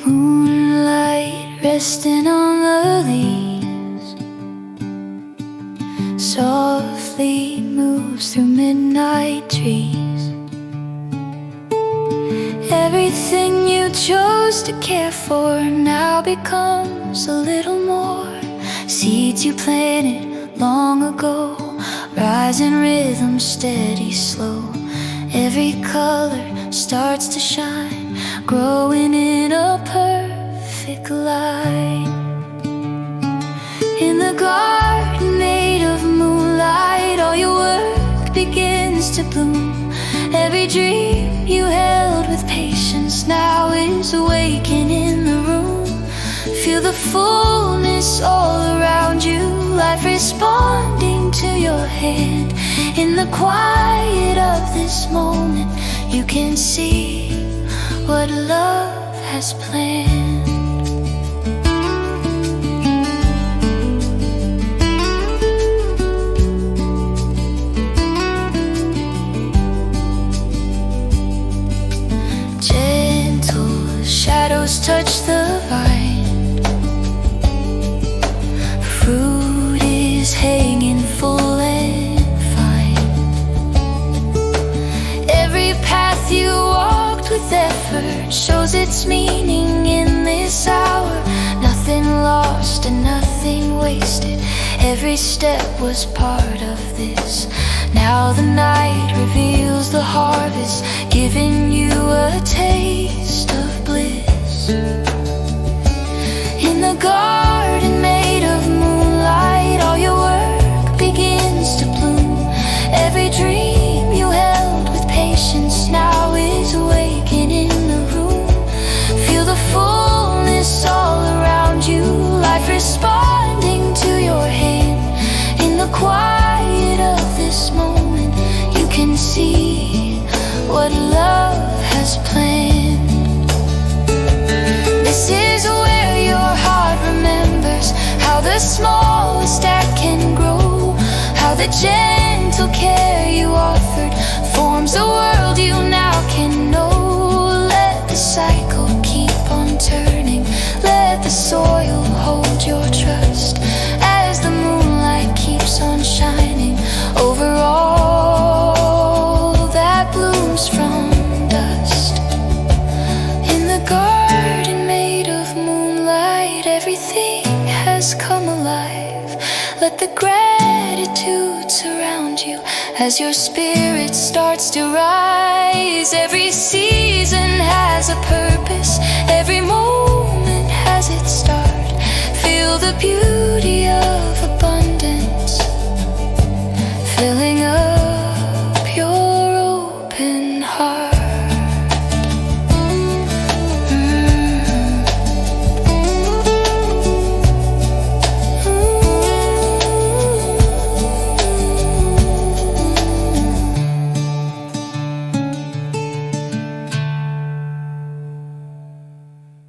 Moonlight resting on the leaves softly moves through midnight trees. Everything you chose to care for now becomes a little more. Seeds you planted long ago rise in rhythm, steady, slow. Every color starts to shine, growing in a perfect line. In the garden made of moonlight, all your work begins to bloom. Every dream you held with patience now is awakening in the room. Feel the fullness all around you, life responding to your hand. In the quiet of this moment, you can see what love has planned. Gentle shadows touch the vine. Fruit is hanging full and fine. Every path you walked with effort shows its meaning in this hour. Nothing lost and nothing wasted. Every step was part of this. Now the night reveals the harvest, giving you a taste of bliss. In the garden made of moonlight, all your work begins to bloom. Every dream you held with patience now is awakening in the room. Feel the fullness all around you, life responding to your hand. In the quiet of this moment, you can see what love has planned. This is where your heart remembers how the smallest act can grow, how the gentle care you offered forms a world you now can know. Let the cycle keep on turning, let the soil hold your trust, as the moonlight keeps on shining over all that blooms from dust. In the garden made of moonlight, everything has come alive. Let the gratitude surround you as your spirit starts to rise. Every seed